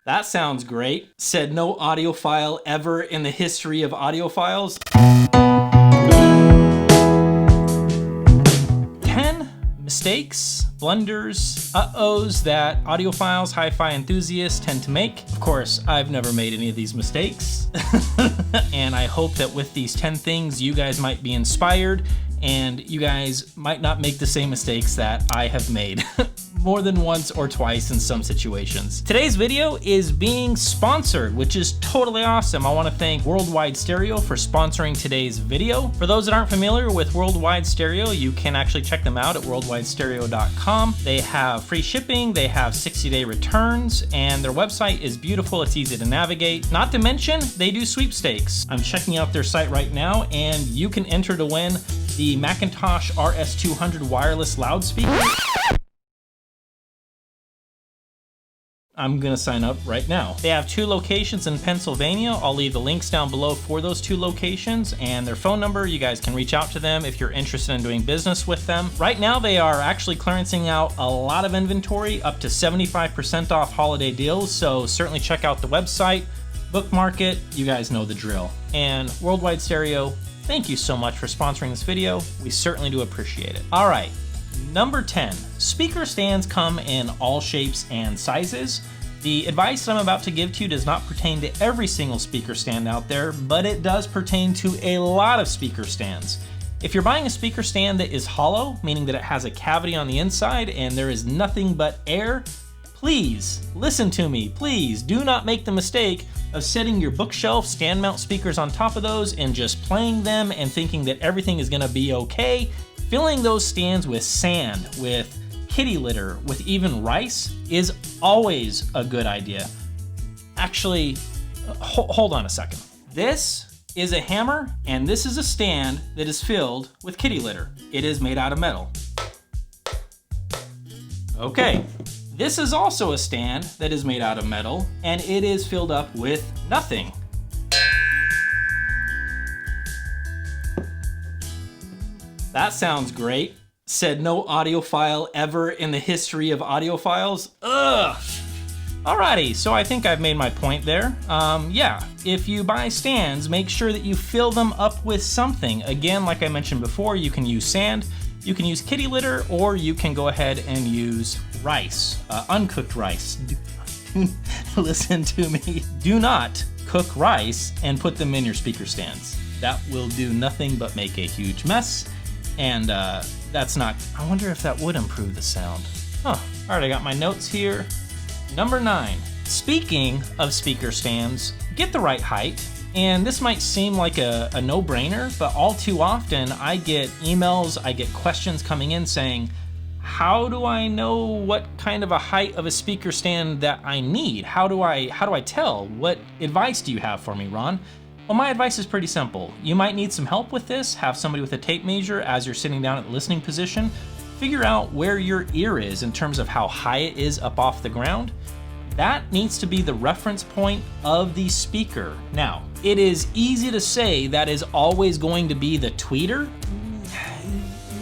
That sounds great. Said no audiophile ever in the history of audiophiles. 10 mistakes, blunders, uh-ohs that audiophiles, hi-fi enthusiasts tend to make. Of course, I've never made any of these mistakes. And I hope that with these 10 things, you guys might be inspired and you guys might not make the same mistakes that I have made. More than once or twice in some situations. Today's video is being sponsored, which is totally awesome. I want to thank Worldwide Stereo for sponsoring today's video. For those that aren't familiar with Worldwide Stereo, you can actually check them out at worldwidestereo.com. They have free shipping, they have 60-day returns, and their website is beautiful. It's easy to navigate. Not to mention, they do sweepstakes. I'm checking out their site right now, and you can enter to win the Macintosh RS200 wireless loudspeaker. I'm gonna sign up right now. They have 2 locations in Pennsylvania. I'll leave the links down below for those 2 locations and their phone number. You guys can reach out to them if you're interested in doing business with them. Right now, they are actually clearancing out a lot of inventory, up to 75% off holiday deals. So certainly check out the website, bookmark it. You guys know the drill. And Worldwide Stereo, thank you so much for sponsoring this video. We certainly do appreciate it. All right. Number 10, speaker stands come in all shapes and sizes. The advice that I'm about to give to you does not pertain to every single speaker stand out there, but it does pertain to a lot of speaker stands. If you're buying a speaker stand that is hollow, meaning that it has a cavity on the inside and there is nothing but air, please listen to me. Please do not make the mistake of setting your bookshelf stand mount speakers on top of those and just playing them and thinking that everything is gonna be okay. Filling those stands with sand, with kitty litter, with even rice is always a good idea. Actually, hold on a second. This is a hammer and this is a stand that is filled with kitty litter. It is made out of metal. Okay, this is also a stand that is made out of metal and it is filled up with nothing. That sounds great. Said no audiophile ever in the history of audiophiles. Ugh. Alrighty, so I think I've made my point there. Yeah, if you buy stands, make sure that you fill them up with something. Again, like I mentioned before, you can use sand, you can use kitty litter, or you can go ahead and use rice, uncooked rice. Listen to me. Do not cook rice and put them in your speaker stands. That will do nothing but make a huge mess. And that's not, I wonder if that would improve the sound. Huh, all right, I got my notes here. Number 9, speaking of speaker stands, get the right height. And this might seem like a no-brainer, but all too often I get emails, I get questions coming in saying, how do I know what kind of a height of a speaker stand that I need? How do I tell? What advice do you have for me, Ron? Well, my advice is pretty simple. You might need some help with this. Have somebody with a tape measure as you're sitting down at the listening position. Figure out where your ear is in terms of how high it is up off the ground. That needs to be the reference point of the speaker. Now, it is easy to say that is always going to be the tweeter.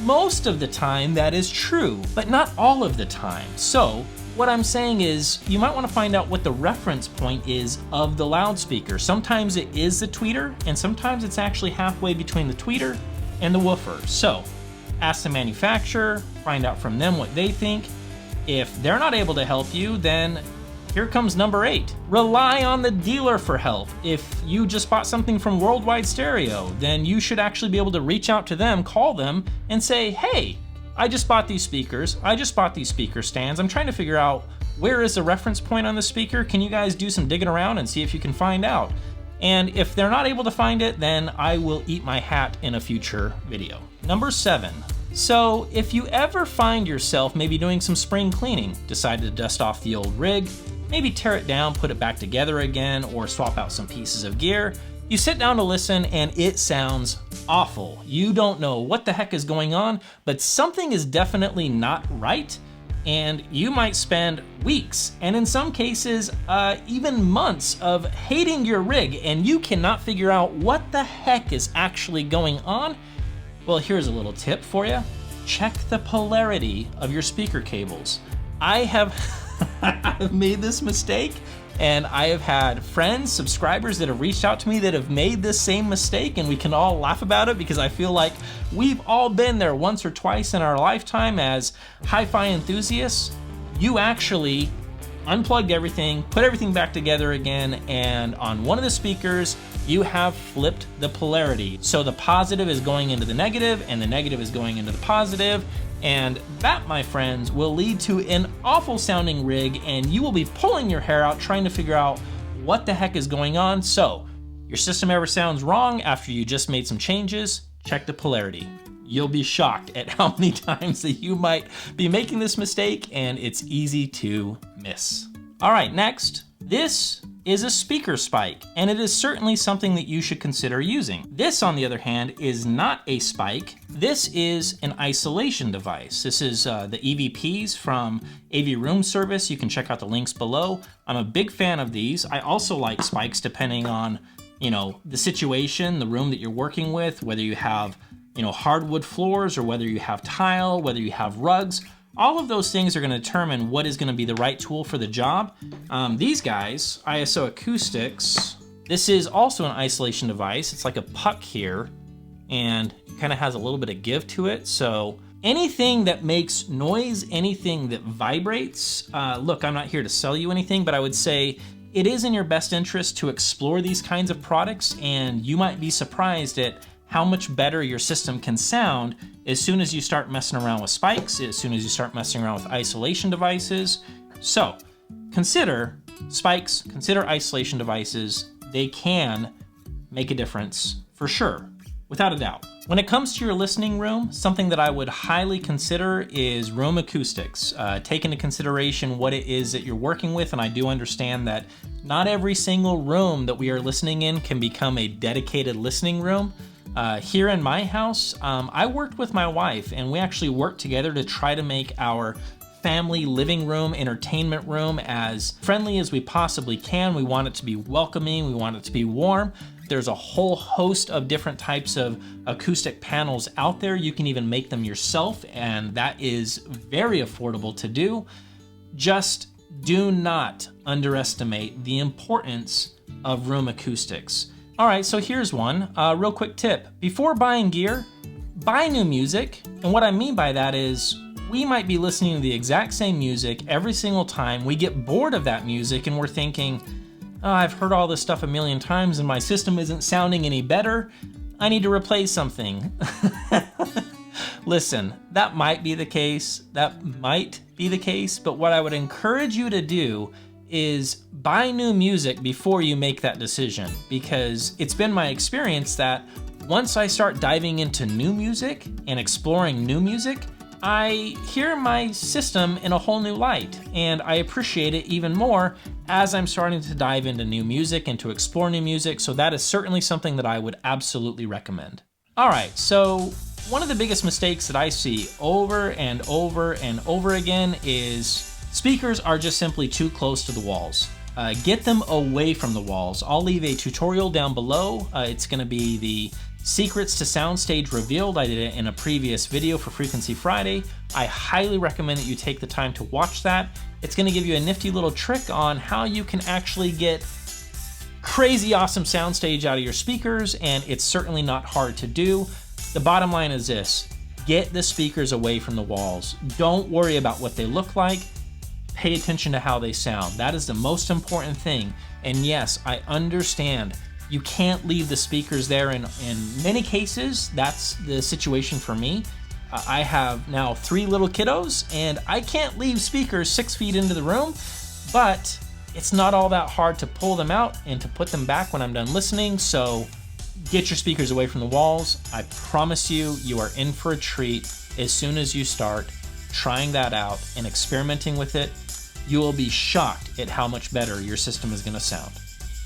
Most of the time that is true, but not all of the time. So, what I'm saying is, you might want to find out what the reference point is of the loudspeaker. Sometimes it is the tweeter, and sometimes it's actually halfway between the tweeter and the woofer. So, ask the manufacturer, find out from them what they think. If they're not able to help you, then here comes number 8. Rely on the dealer for help. If you just bought something from Worldwide Stereo, then you should actually be able to reach out to them, call them, and say, hey, I just bought these speakers. I just bought these speaker stands. I'm trying to figure out where is the reference point on the speaker. Can you guys do some digging around and see if you can find out? And if they're not able to find it, then I will eat my hat in a future video. Number 7. So if you ever find yourself maybe doing some spring cleaning, decided to dust off the old rig, maybe tear it down, put it back together again, or swap out some pieces of gear, you sit down to listen and it sounds awful. You don't know what the heck is going on, but something is definitely not right, and you might spend weeks, and in some cases, even months of hating your rig, and you cannot figure out what the heck is actually going on. Well, here's a little tip for you. Check the polarity of your speaker cables. I have I've made this mistake, and I have had friends, subscribers that have reached out to me that have made this same mistake, and we can all laugh about it because I feel like we've all been there once or twice in our lifetime as hi-fi enthusiasts. You actually unplugged everything, put everything back together again, and on one of the speakers, you have flipped the polarity. So the positive is going into the negative, and the negative is going into the positive, and that, my friends, will lead to an awful sounding rig, and you will be pulling your hair out trying to figure out what the heck is going on. So, your system ever sounds wrong after you just made some changes, check the polarity. You'll be shocked at how many times that you might be making this mistake, and it's easy to miss. All right, next, this is a speaker spike, and it is certainly something that you should consider using. This, on the other hand, is not a spike. This is an isolation device. This is the EVPs from AV Room Service. You can check out the links below. I'm a big fan of these. I also like spikes depending on, the situation, the room that you're working with, whether you have, hardwood floors or whether you have tile, whether you have rugs. All of those things are going to determine what is going to be the right tool for the job. These guys, ISO Acoustics, this is also an isolation device. It's like a puck here, and it kind of has a little bit of give to it. So anything that makes noise, anything that vibrates, look, I'm not here to sell you anything, but I would say it is in your best interest to explore these kinds of products, and you might be surprised at how much better your system can sound as soon as you start messing around with spikes, as soon as you start messing around with isolation devices. So consider spikes, consider isolation devices. They can make a difference for sure, without a doubt. When it comes to your listening room, something that I would highly consider is room acoustics. Take into consideration what it is that you're working with, and I do understand that not every single room that we are listening in can become a dedicated listening room. Here in my house, I worked with my wife, and we actually worked together to try to make our family living room, entertainment room as friendly as we possibly can. We want it to be welcoming, we want it to be warm. There's a whole host of different types of acoustic panels out there. You can even make them yourself, and that is very affordable to do. Just do not underestimate the importance of room acoustics. All right, so here's one. Real quick tip. Before buying gear, buy new music. And what I mean by that is we might be listening to the exact same music every single time. We get bored of that music and we're thinking, oh, I've heard all this stuff a million times and my system isn't sounding any better. I need to replace something. Listen, that might be the case. That might be the case. But what I would encourage you to do is buy new music before you make that decision, because it's been my experience that once I start diving into new music and exploring new music, I hear my system in a whole new light, and I appreciate it even more as I'm starting to dive into new music and to explore new music. So that is certainly something that I would absolutely recommend. All right, so one of the biggest mistakes that I see over and over and over again is speakers are just simply too close to the walls. Get them away from the walls. I'll leave a tutorial down below. It's going to be the Secrets to Soundstage Revealed. I did it in a previous video for Frequency Friday. I highly recommend that you take the time to watch that. It's going to give you a nifty little trick on how you can actually get crazy awesome soundstage out of your speakers, and it's certainly not hard to do. The bottom line is this: get the speakers away from the walls. Don't worry about what they look like. Pay attention to how they sound. That is the most important thing. And yes, I understand you can't leave the speakers there. In many cases, that's the situation for me. I have now 3 little kiddos, and I can't leave speakers 6 feet into the room, but it's not all that hard to pull them out and to put them back when I'm done listening. So get your speakers away from the walls. I promise you, you are in for a treat as soon as you start trying that out and experimenting with it. You will be shocked at how much better your system is going to sound.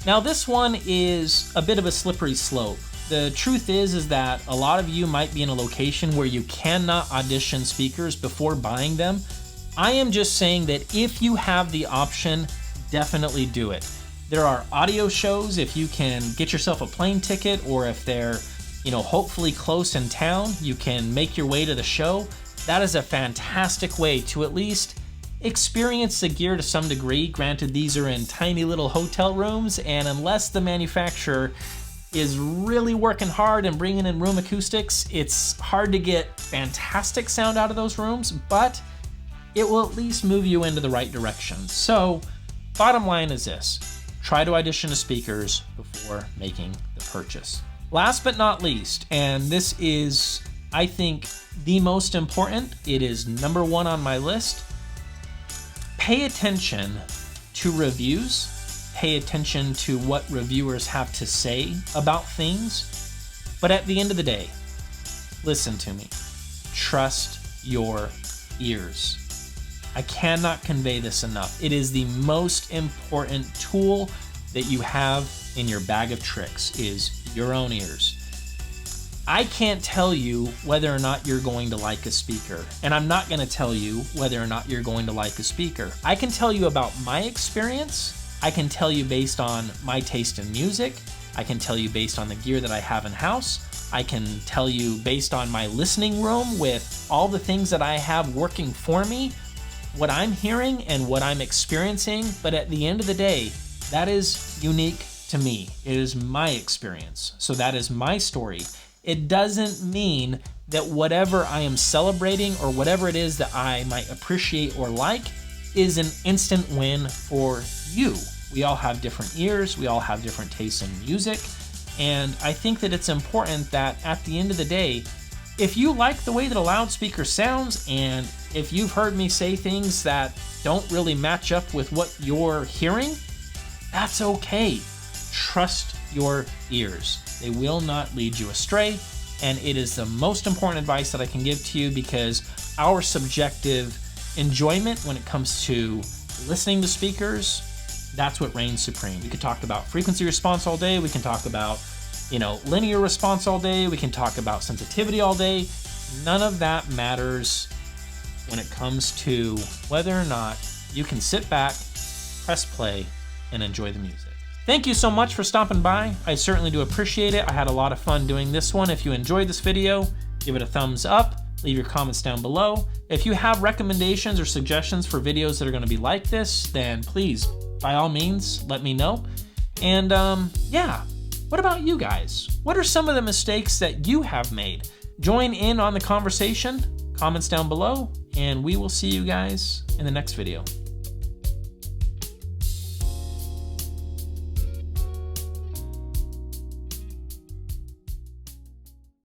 Now, this one is a bit of a slippery slope. The truth is that a lot of you might be in a location where you cannot audition speakers before buying them. I am just saying that if you have the option, definitely do it. There are audio shows, if you can get yourself a plane ticket, or if they're, hopefully close in town, you can make your way to the show. That is a fantastic way to at least experience the gear to some degree. Granted, these are in tiny little hotel rooms, and unless the manufacturer is really working hard and bringing in room acoustics, it's hard to get fantastic sound out of those rooms, but it will at least move you into the right direction. So, bottom line is this: try to audition to speakers before making the purchase. Last but not least, and this is, I think, the most important, it is number one on my list, pay attention to reviews. Pay attention to what reviewers have to say about things. But at the end of the day, listen to me. Trust your ears. I cannot convey this enough. It is the most important tool that you have in your bag of tricks, is your own ears. I can't tell you whether or not you're going to like a speaker, and I'm not going to tell you whether or not you're going to like a speaker. I can tell you about my experience. I can tell you based on my taste in music. I can tell you based on the gear that I have in house. I can tell you based on my listening room with all the things that I have working for me, what I'm hearing and what I'm experiencing. But at the end of the day, that is unique to me. It is my experience. So that is my story. It doesn't mean that whatever I am celebrating or whatever it is that I might appreciate or like is an instant win for you. We all have different ears, we all have different tastes in music, and I think that it's important that at the end of the day, if you like the way that a loudspeaker sounds, and if you've heard me say things that don't really match up with what you're hearing, that's okay. Trust your ears. They will not lead you astray, and it is the most important advice that I can give to you, because our subjective enjoyment when it comes to listening to speakers, that's what reigns supreme. We could talk about frequency response all day. We can talk about, linear response all day. We can talk about sensitivity all day. None of that matters when it comes to whether or not you can sit back, press play, and enjoy the music. Thank you so much for stopping by. I certainly do appreciate it. I had a lot of fun doing this one. If you enjoyed this video, give it a thumbs up. Leave your comments down below. If you have recommendations or suggestions for videos that are going to be like this, then please, by all means, let me know. And yeah, what about you guys? What are some of the mistakes that you have made? Join in on the conversation, comments down below, and we will see you guys in the next video.